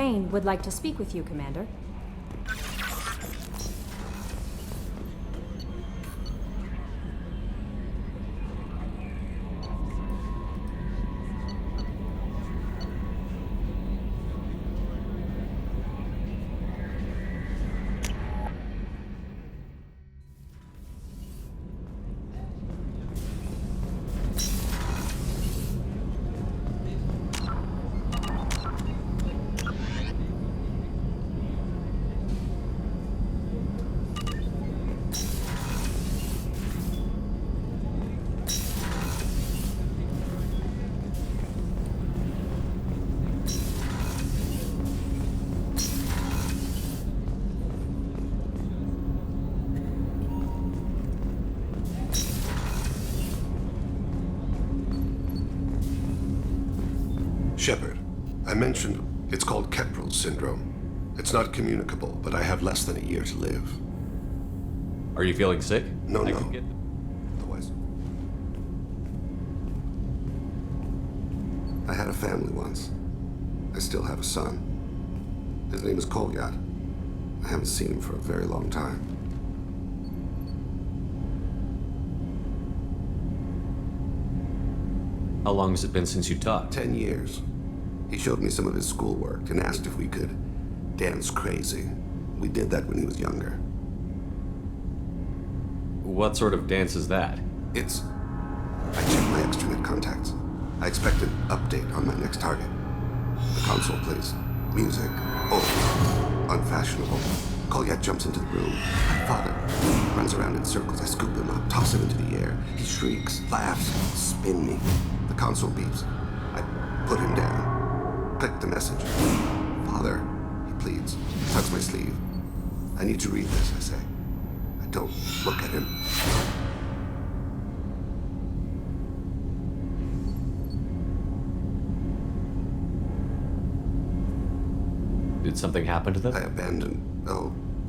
Fane would like to speak with you, Commander. Shepard, I mentioned it's called Keprel syndrome. It's not communicable, but I have less than a year to live. Are you feeling sick? No. Otherwise. I had a family once. I still have a son. His name is Kolyat. I haven't seen him for a very long time. How long has it been since you talked? 10 years. He showed me some of his schoolwork and asked if we could dance crazy. We did that when he was younger. What sort of dance is that? I checked my extranet contacts. I expect an update on my next target. The console plays music. Oh, unfashionable. Kolyat jumps into the room. My father runs around in circles. I scoop him up, toss him into the air. He shrieks, laughs, spin me. The console beeps. I put him down. Click the message. Father, he pleads. Tugs my sleeve. I need to read this, I say. I don't look at him. Did something happen to them?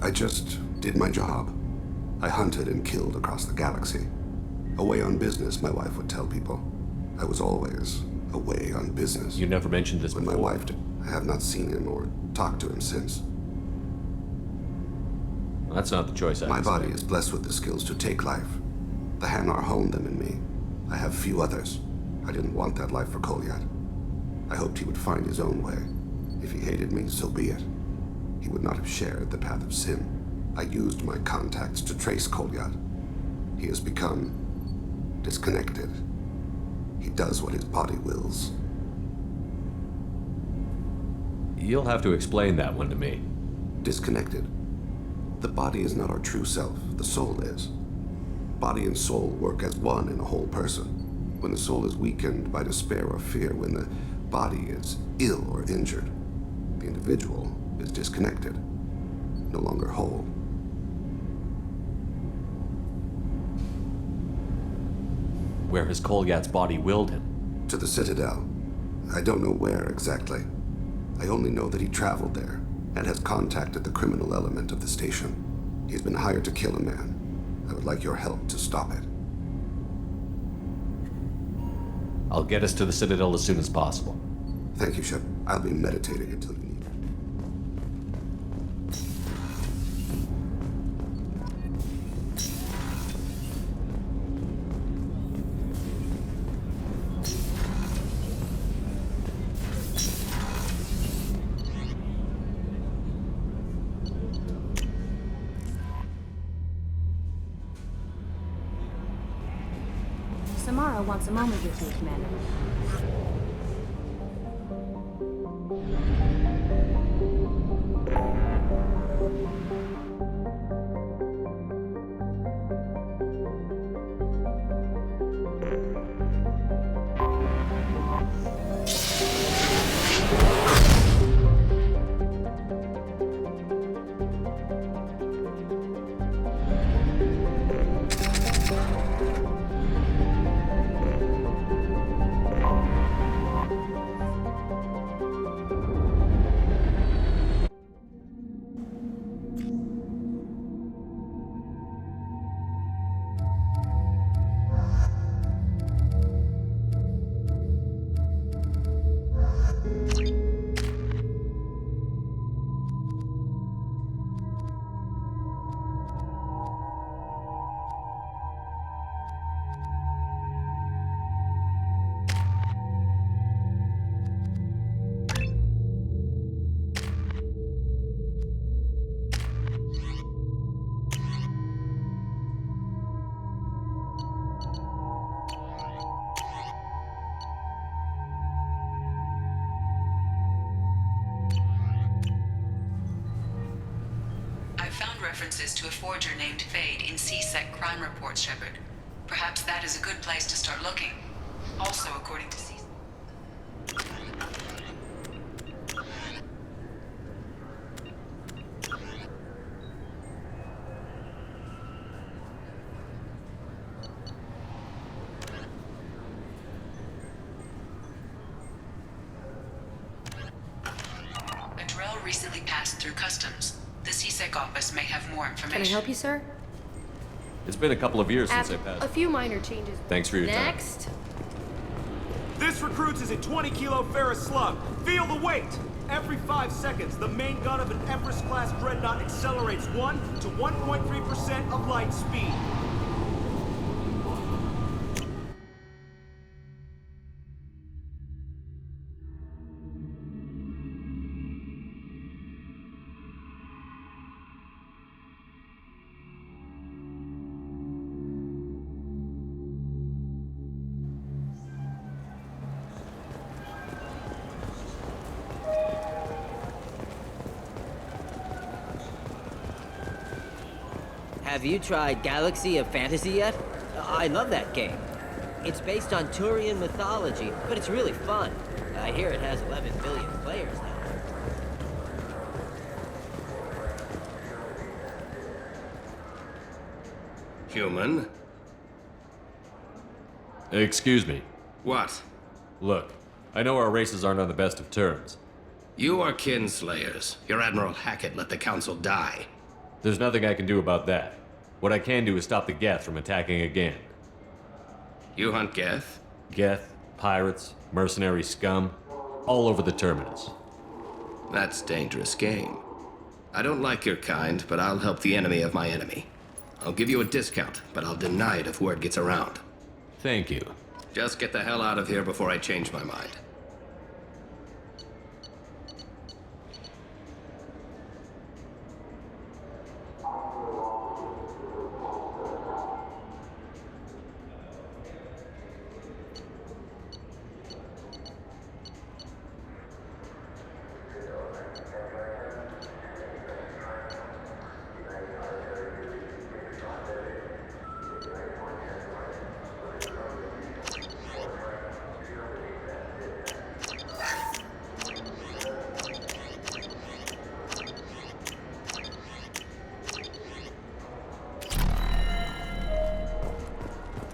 I just did my job. I hunted and killed across the galaxy. Away on business, my wife would tell people. I was always away on business. You never mentioned this When before. my wife did, I have not seen him or talked to him since. Well, that's not the choice I My expected. body is blessed with the skills to take life. The Hanar honed them in me. I have few others. I didn't want that life for Kolyat. I hoped he would find his own way. If he hated me, so be it. He would not have shared the path of sin. I used my contacts to trace Kolyat. He has become disconnected. He does what his body wills. You'll have to explain that one to me. Disconnected. The body is not our true self. The soul is. Body and soul work as one in a whole person. When the soul is weakened by despair or fear, when the body is ill or injured, the individual is disconnected, no longer whole. Where has Kolyat's body willed him? To the Citadel. I don't know where exactly. I only know that he traveled there and has contacted the criminal element of the station. He's been hired to kill a man. I would like your help to stop it. I'll get us to the Citadel as soon as possible. Thank you, Shep. I'll be meditating until you need. Samara wants a moment with you, Commander. references to a forger named Fade in C-Sec crime reports, Shepard. Perhaps that is a good place to start looking. Also, according to C... Adrel recently passed through customs. The C-Sec office may have more information. Can I help you, sir? It's been a couple of years since I A passed. few minor changes. Thanks for your time. Next. This recruits is a 20-kilo ferrous slug. Feel the weight! Every 5 seconds, the main gun of an Everest-class dreadnought accelerates 1 to 1.3% of light speed. Have you tried Galaxy of Fantasy yet? I love that game. It's based on Turian mythology, but it's really fun. I hear it has 11 billion players now. Human? Excuse me. What? Look, I know our races aren't on the best of terms. You are kinslayers. Your Admiral Hackett let the Council die. There's nothing I can do about that. What I can do is stop the Geth from attacking again. You hunt Geth? Geth, pirates, mercenary scum, all over the Terminus. That's dangerous game. I don't like your kind, but I'll help the enemy of my enemy. I'll give you a discount, but I'll deny it if word gets around. Thank you. Just get the hell out of here before I change my mind.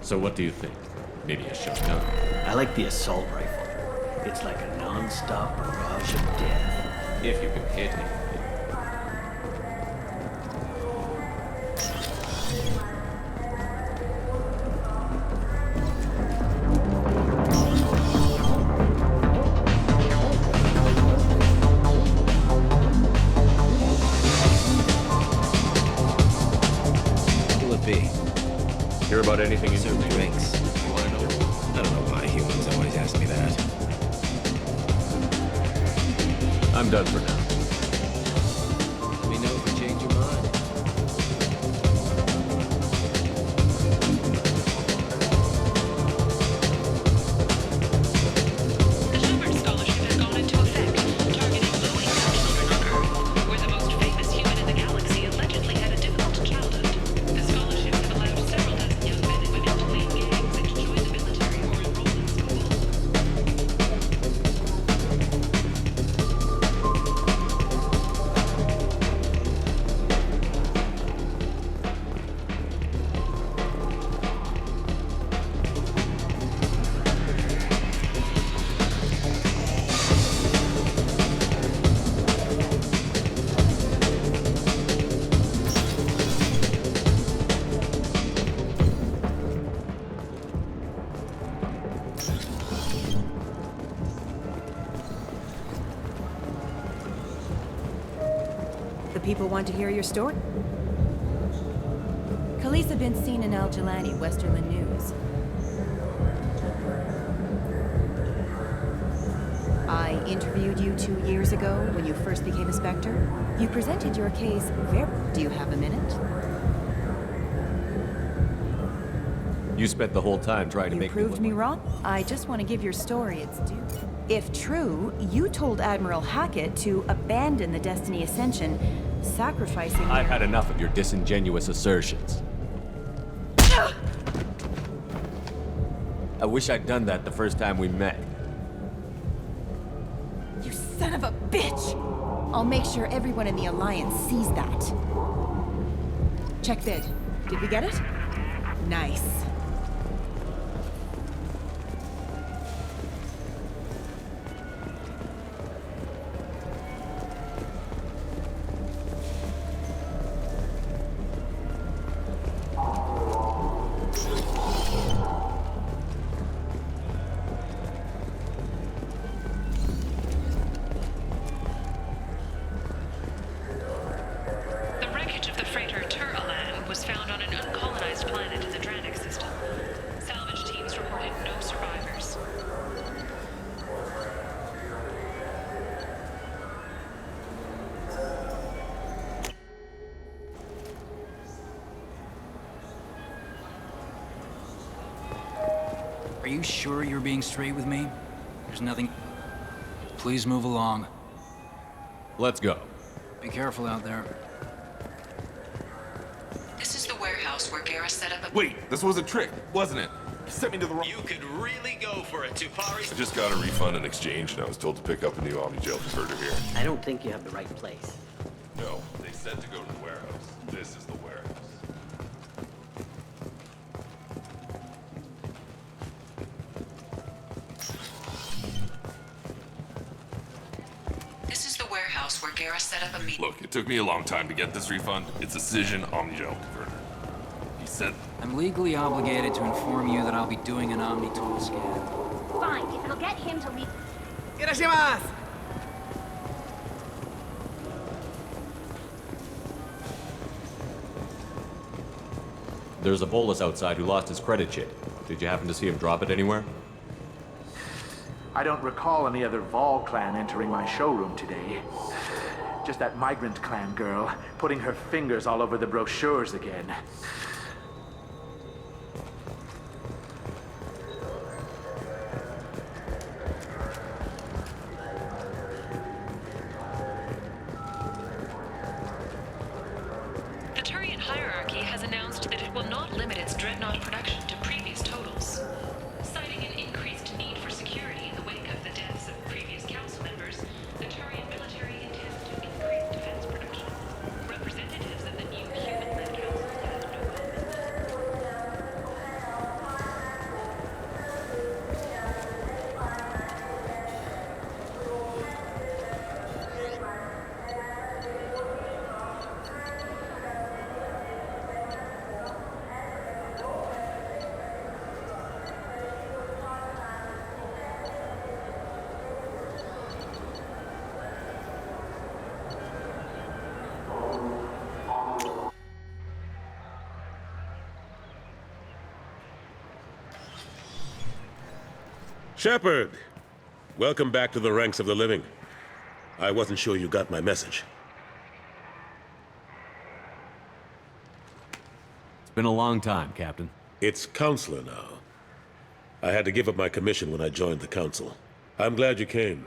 So what do you think? Maybe a shotgun? I like the assault rifle. It's like a non-stop barrage of death. If you can hit it. Who will it be? Hear about anything in Serve drinks. You wanna know? I don't know why humans always ask me that. I'm done for now. Let me know if you change your mind. The Schubert Scholarship has gone into effect, targeting low-income children on Earth, where the most famous human in the galaxy allegedly had a difficult childhood. The scholarship has allowed several dozen young men and women to leave gangs and join the military or enroll in school. The people want to hear your story. Khaleesa bin seen in Al Jelani, Westerland News. I interviewed you 2 years ago when you first became a Spectre. You presented your case very... Do you have a minute? You spent the whole time trying to You make proved me look wrong. I just want to give your story its due. If true, you told Admiral Hackett to abandon the Destiny Ascension Sacrificing I've their- had enough of your disingenuous assertions. I wish I'd done that the first time we met. You son of a bitch! I'll make sure everyone in the Alliance sees that. Check bid. Did we get it? Nice. The wreckage of the freighter Tur-Alan was found on an uncolonized planet in the Draenix system. Salvage teams reported no survivors. Are you sure you're being straight with me? There's nothing... Please move along. Let's go. Be careful out there. This is the warehouse where Garrus set up a... Wait, this was a trick, wasn't it? You sent me to the wrong... You could really go for it, Tupari. I just got a refund in exchange, and I was told to pick up a new Omni-Gel converter here. I don't think you have the right place. No, they said to go to the warehouse. This is the warehouse. This is the warehouse where Garrus set up a meeting. Look, it took me a long time to get this refund. It's a Cision Omni-Gel converter. He said... I'm legally obligated to inform you that I'll be doing an Omni-Tool scan. Fine, if it'll get him to leave. There's a Volus outside who lost his credit chit. Did you happen to see him drop it anywhere? I don't recall any other Vol clan entering my showroom today. Just that migrant clan girl putting her fingers all over the brochures again. The Turian hierarchy has announced that it will not limit its dreadnought production to previous totals. Citing an increased need for security in the wake of the deaths of previous council members, the Turian military intends to increase defense production. Representatives of the new human-led council had no comments. Shepard! Welcome back to the ranks of the living. I wasn't sure you got my message. It's been a long time, Captain. It's Counselor now. I had to give up my commission when I joined the Council. I'm glad you came.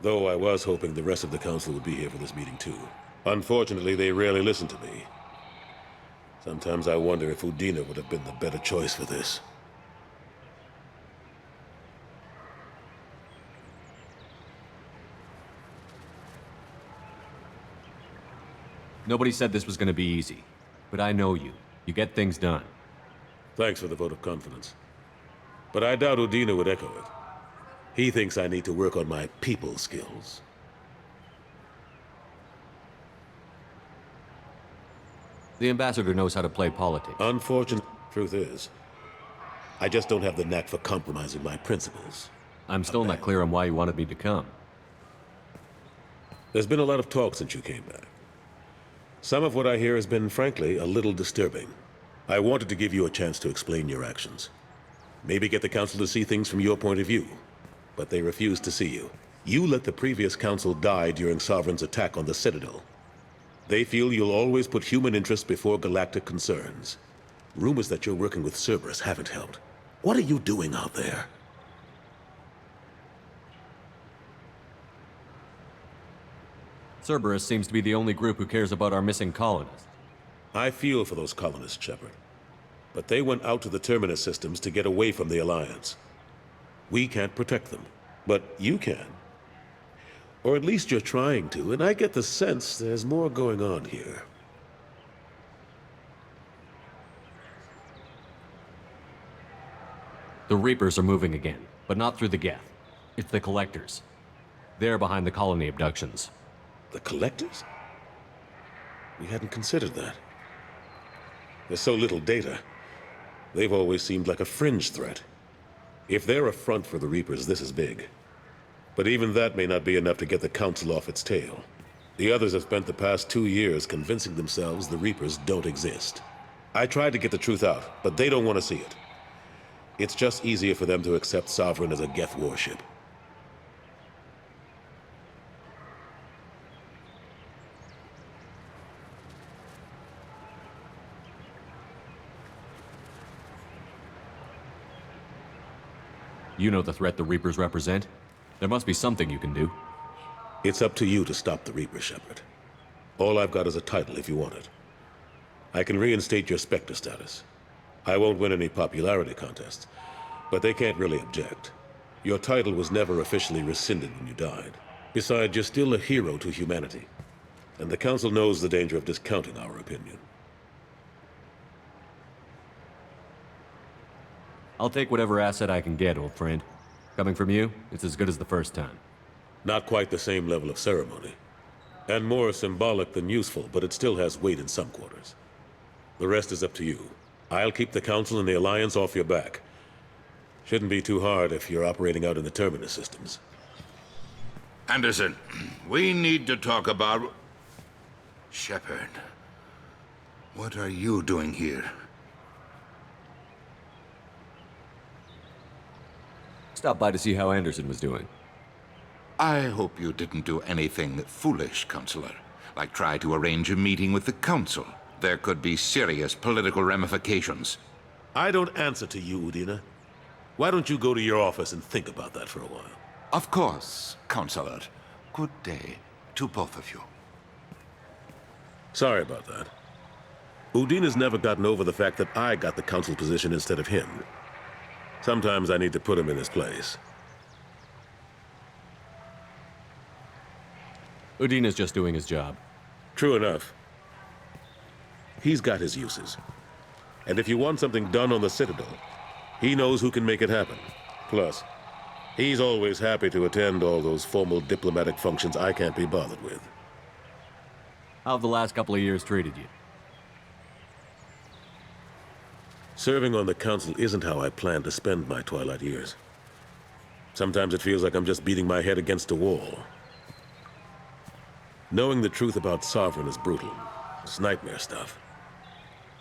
Though I was hoping the rest of the Council would be here for this meeting too. Unfortunately, they rarely listen to me. Sometimes I wonder if Udina would have been the better choice for this. Nobody said this was gonna be easy. But I know you. You get things done. Thanks for the vote of confidence. But I doubt Udina would echo it. He thinks I need to work on my people skills. The ambassador knows how to play politics. Unfortunate truth is, I just don't have the knack for compromising my principles. I'm still not clear on why you wanted me to come. There's been a lot of talk since you came back. Some of what I hear has been, frankly, a little disturbing. I wanted to give you a chance to explain your actions. Maybe get the Council to see things from your point of view. But they refused to see you. You let the previous Council die during Sovereign's attack on the Citadel. They feel you'll always put human interests before galactic concerns. Rumors that you're working with Cerberus haven't helped. What are you doing out there? Cerberus seems to be the only group who cares about our missing colonists. I feel for those colonists, Shepard. But they went out to the Terminus systems to get away from the Alliance. We can't protect them, but you can. Or at least you're trying to, and I get the sense there's more going on here. The Reapers are moving again, but not through the Geth. It's the Collectors. They're behind the colony abductions. The Collectors? We hadn't considered that. There's so little data. They've always seemed like a fringe threat. If they're a front for the Reapers, this is big. But even that may not be enough to get the Council off its tail. The others have spent the past 2 years convincing themselves the Reapers don't exist. I tried to get the truth out, but they don't want to see it. It's just easier for them to accept Sovereign as a Geth warship. You know the threat the Reapers represent? There must be something you can do. It's up to you to stop the Reaper, Shepard. All I've got is a title if you want it. I can reinstate your Spectre status. I won't win any popularity contests, but they can't really object. Your title was never officially rescinded when you died. Besides, you're still a hero to humanity. And the Council knows the danger of discounting our opinion. I'll take whatever asset I can get, old friend. Coming from you, it's as good as the first time. Not quite the same level of ceremony. And more symbolic than useful, but it still has weight in some quarters. The rest is up to you. I'll keep the Council and the Alliance off your back. Shouldn't be too hard if you're operating out in the Terminus systems. Anderson, we need to talk about... Shepard. What are you doing here? Stopped by to see how Anderson was doing. I hope you didn't do anything foolish, Counselor. Like try to arrange a meeting with the Council. There could be serious political ramifications. I don't answer to you, Udina. Why don't you go to your office and think about that for a while? Of course, Counselor. Good day to both of you. Sorry about that. Udina's never gotten over the fact that I got the Council position instead of him. Sometimes I need to put him in his place. Udina's just doing his job. True enough. He's got his uses. And if you want something done on the Citadel, he knows who can make it happen. Plus, he's always happy to attend all those formal diplomatic functions I can't be bothered with. How have the last couple of years treated you? Serving on the Council isn't how I plan to spend my twilight years. Sometimes it feels like I'm just beating my head against a wall. Knowing the truth about Sovereign is brutal. It's nightmare stuff.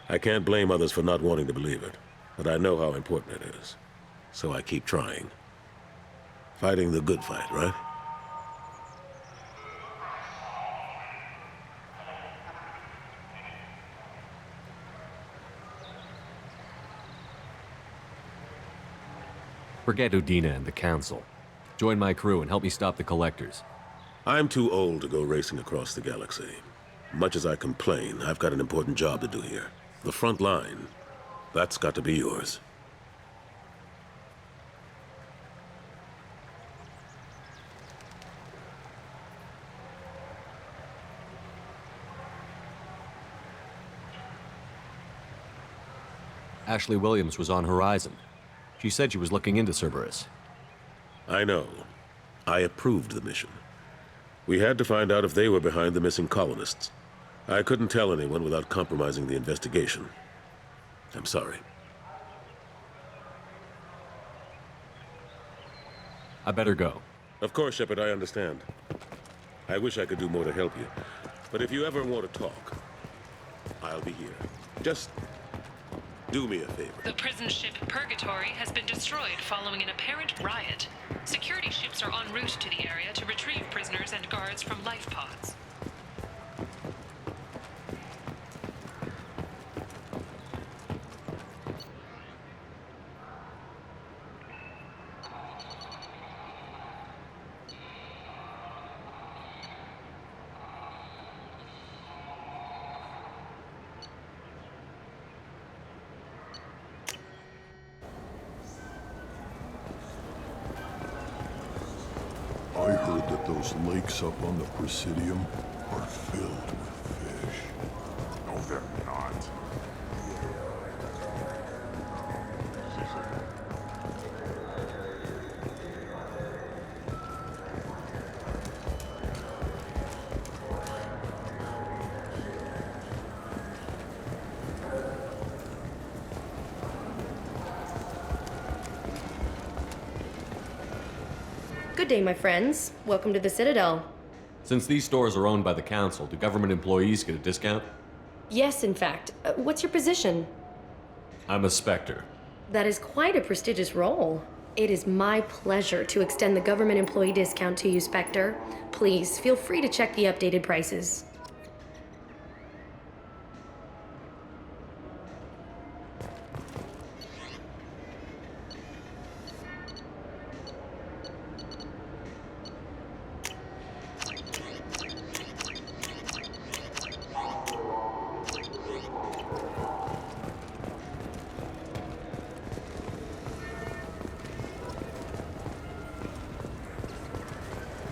I can't blame others for not wanting to believe it, but I know how important it is. So I keep trying. Fighting the good fight, right? Forget Udina and the Council. Join my crew and help me stop the Collectors. I'm too old to go racing across the galaxy. Much as I complain, I've got an important job to do here. The front line. That's got to be yours. Ashley Williams was on Horizon. She said she was looking into Cerberus. I know. I approved the mission. We had to find out if they were behind the missing colonists. I couldn't tell anyone without compromising the investigation. I'm sorry. I better go. Of course, Shepard, I understand. I wish I could do more to help you. But if you ever want to talk, I'll be here. Just do me a favor. The prison ship Purgatory has been destroyed following an apparent riot. Security ships are en route to the area to retrieve prisoners and guards from life pods. I heard that those lakes up on the Presidium are filled with fish. No, they're not. Good day, my friends. Welcome to the Citadel. Since these stores are owned by the Council, do government employees get a discount? Yes, in fact. What's your position? I'm a Spectre. That is quite a prestigious role. It is my pleasure to extend the government employee discount to you, Spectre. Please, feel free to check the updated prices.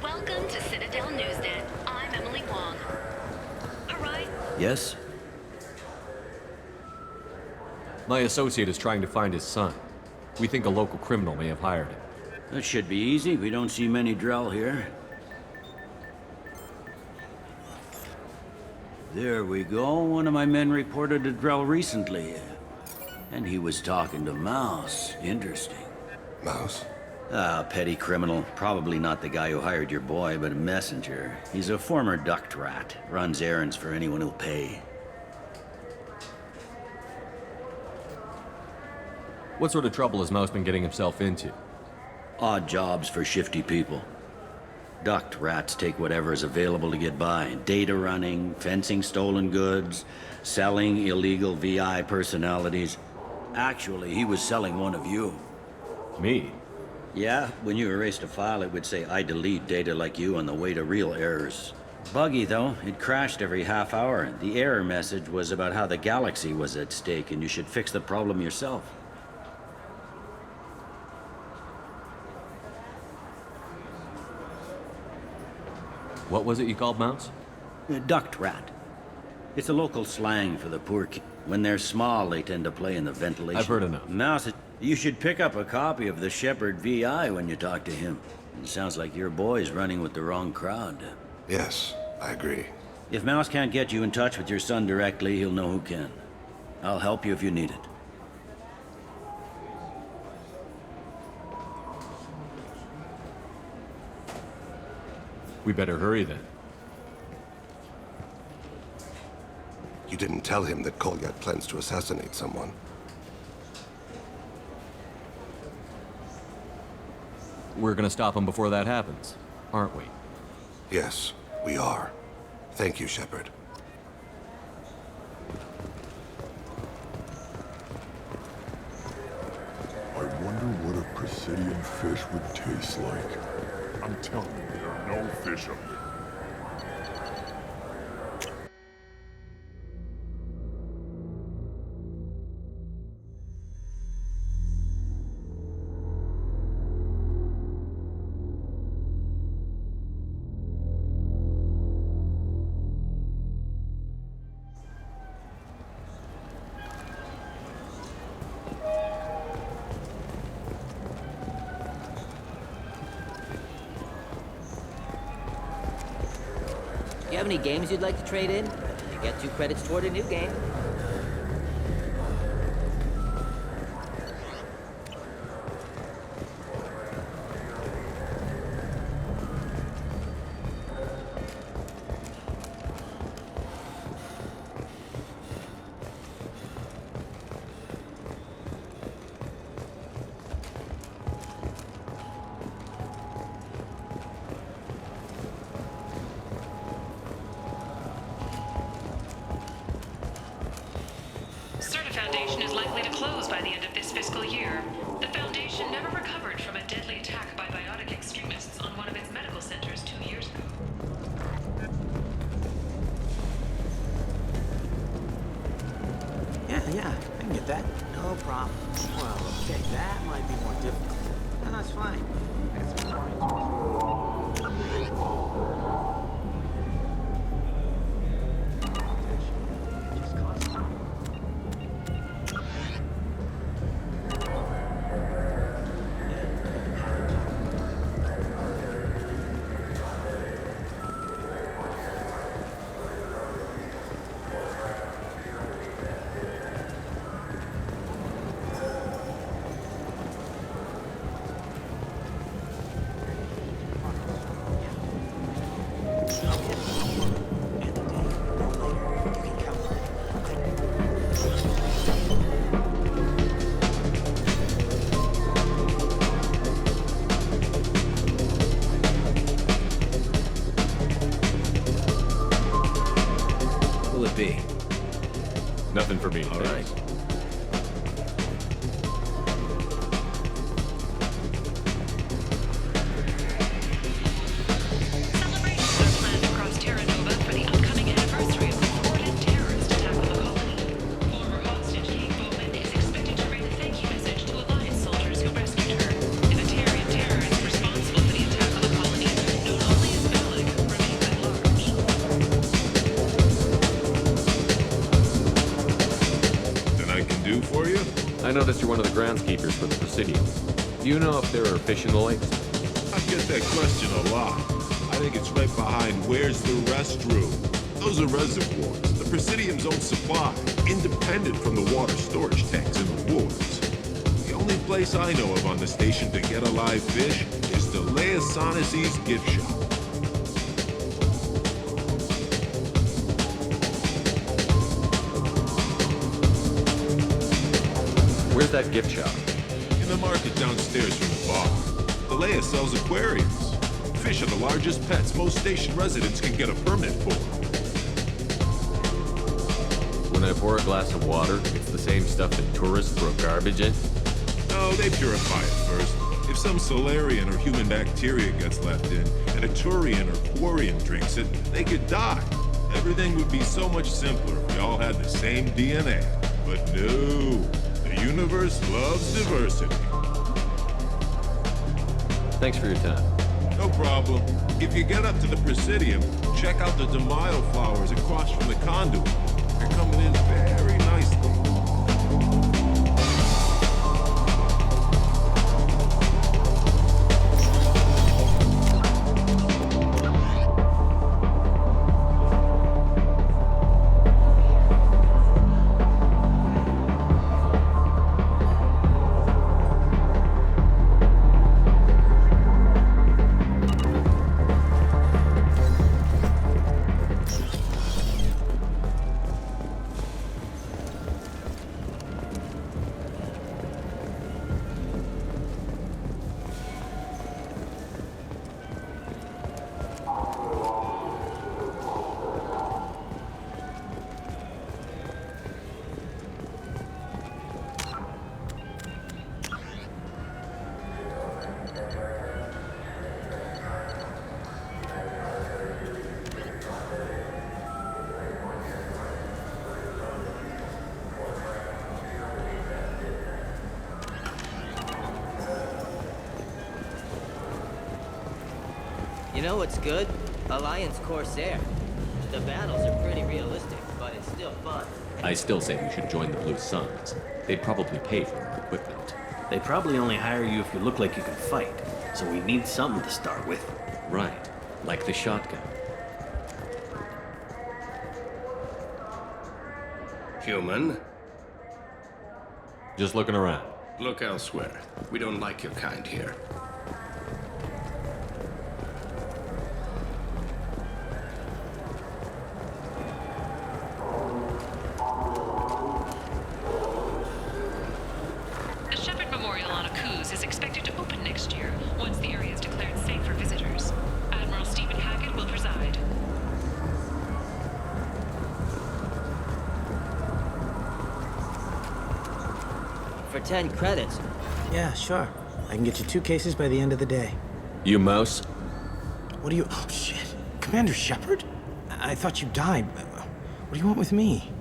Welcome to Citadel Newsnet. I'm Emily Wong. Arise. Yes? My associate is trying to find his son. We think a local criminal may have hired him. That should be easy. We don't see many Drell here. There we go. One of my men reported a Drell recently. And he was talking to Mouse. Interesting. Mouse? Ah, petty criminal. Probably not the guy who hired your boy, but a messenger. He's a former duct rat. Runs errands for anyone who'll pay. What sort of trouble has Mouse been getting himself into? Odd jobs for shifty people. Duct rats take whatever is available to get by. Data running, fencing stolen goods, selling illegal VI personalities. Actually, he was selling one of you. Me? Yeah, when you erased a file, it would say, I delete data like you on the way to real errors. Buggy, though. It crashed every half hour. The error message was about how the galaxy was at stake, and you should fix the problem yourself. What was it you called Mouse? Duct rat. It's a local slang for the poor kid. When they're small, they tend to play in the ventilation. I've heard enough. Mouse, you should pick up a copy of the Shepherd VI when you talk to him. It sounds like your boy's running with the wrong crowd. Yes, I agree. If Mouse can't get you in touch with your son directly, he'll know who can. I'll help you if you need it. We better hurry then. You didn't tell him that Kolyat plans to assassinate someone. We're gonna stop him before that happens, aren't we? Yes, we are. Thank you, Shepard. I wonder what a Presidium fish would taste like. I'm telling you, there are no fish up there. You have any games you'd like to trade in? You get 2 credits toward a new game. be? Nothing for me. All right. Across Terra Nova for the upcoming anniversary of the thwarted terrorist attack on the colony. Former hostage Kate Bowman is expected to read a thank you message to Alliance soldiers who rescued her. And the Terrian terrorists responsible for the attack on the colony, known only as Bellic, remains at large. Then I can do for you? I noticed you're one of the groundskeepers for the Presidium. Do you know if there are fish in the lakes? I get that question a lot. I think it's right behind where's the restroom. Those are reservoirs, the Presidium's own supply, independent from the water storage tanks in the woods. The only place I know of on the station to get a live fish is the Leosanisi's gift shop. Where's that gift shop? In the market downstairs from the bar. The Leia sells aquariums. Fish are the largest pets most station residents can get a permit for. When I pour a glass of water, it's the same stuff that tourists throw garbage in? No, they purify it first. If some Solarian or human bacteria gets left in, and a Turian or Quarian drinks it, they could die. Everything would be so much simpler if we all had the same DNA. But no, the universe loves diversity. Thanks for your time. No problem. If you get up to the Presidium, check out the DeMaio flowers across from the conduit. They're coming in very nicely. You know what's good? Alliance Corsair. The battles are pretty realistic, but it's still fun. I still say we should join the Blue Suns. They'd probably pay for our equipment. They probably only hire you if you look like you can fight, so we need something to start with. Right, like the shotgun. Human? Just looking around. Look elsewhere. We don't like your kind here. The Shepherd Memorial on Akuz is expected to open next year, once the area is declared safe for visitors. Admiral Stephen Hackett will preside. For 10 credits. Yeah, sure. I can get you 2 cases by the end of the day. You Mouse? What do you... Oh, shit. Commander Shepard? I thought you died. What do you want with me?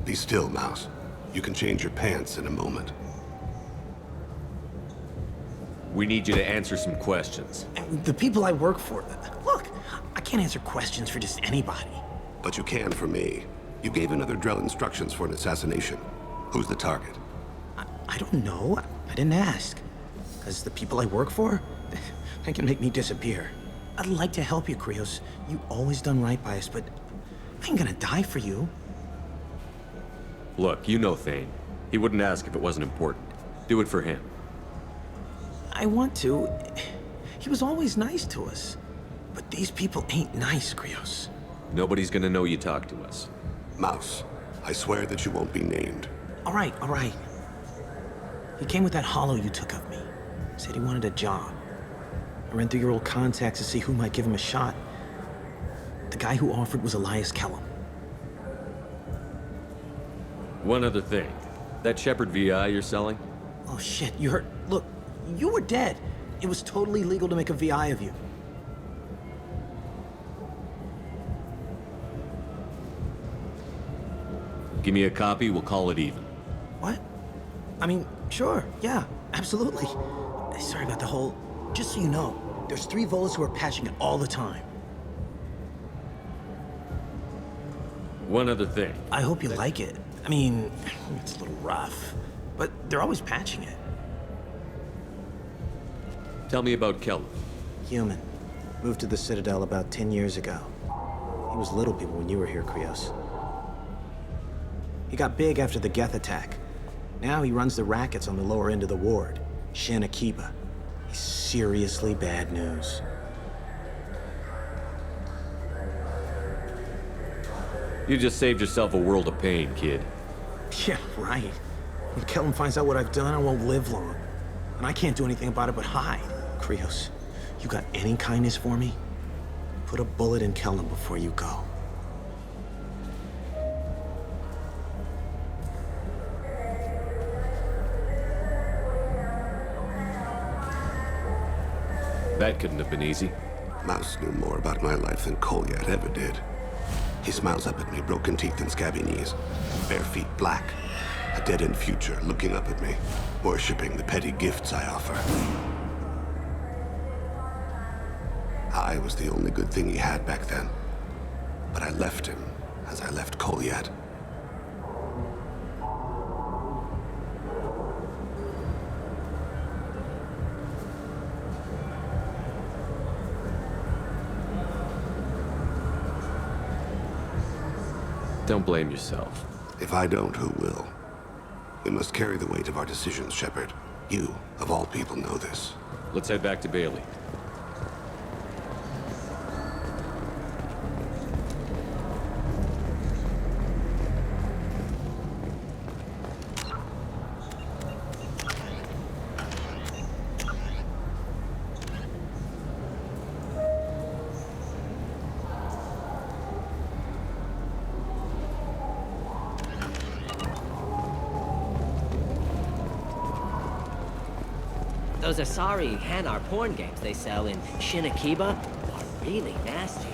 Be still, Mouse. You can change your pants in a moment. We need you to answer some questions. The people I work for... Look, I can't answer questions for just anybody. But you can for me. You gave another Drell instructions for an assassination. Who's the target? I don't know. I didn't ask. Because the people I work for, they can make me disappear. I'd like to help you, Krios. You always done right by us, but I ain't gonna die for you. Look, you know Thane. He wouldn't ask if it wasn't important. Do it for him. I want to. He was always nice to us. But these people ain't nice, Krios. Nobody's gonna know you talk to us. Mouse, I swear that you won't be named. All right, all right. He came with that hollow you took of me. Said he wanted a job. I ran through your old contacts to see who might give him a shot. The guy who offered was Elias Kellum. One other thing. That Shepard VI you're selling? Oh shit, you heard. Look, you were dead. It was totally legal to make a VI of you. Give me a copy, we'll call it even. What? I mean, sure, yeah, absolutely. Sorry about the whole... Just so you know, there's 3 Volas who are patching it all the time. One other thing. I hope you like it. I mean, it's a little rough, but they're always patching it. Tell me about Kelvin. Human. Moved to the Citadel about 10 years ago. He was Little People when you were here, Krios. He got big after the Geth attack. Now he runs the rackets on the lower end of the ward, Shin Akiba. He's seriously bad news. You just saved yourself a world of pain, kid. Yeah, right. When Kelvin finds out what I've done, I won't live long. And I can't do anything about it but hide. Krios, you got any kindness for me? Put a bullet in Kelvin before you go. That couldn't have been easy. Mouse knew more about my life than Kolyat ever did. He smiles up at me, broken teeth and scabby knees. Bare feet black. A dead-end future looking up at me, worshipping the petty gifts I offer. I was the only good thing he had back then. But I left him as I left Kolyat. Don't blame yourself. If I don't, who will? We must carry the weight of our decisions, Shepard. You, of all people, know this. Let's head back to Bailey. Those Asari Hanar porn games they sell in Shin Akiba are really nasty.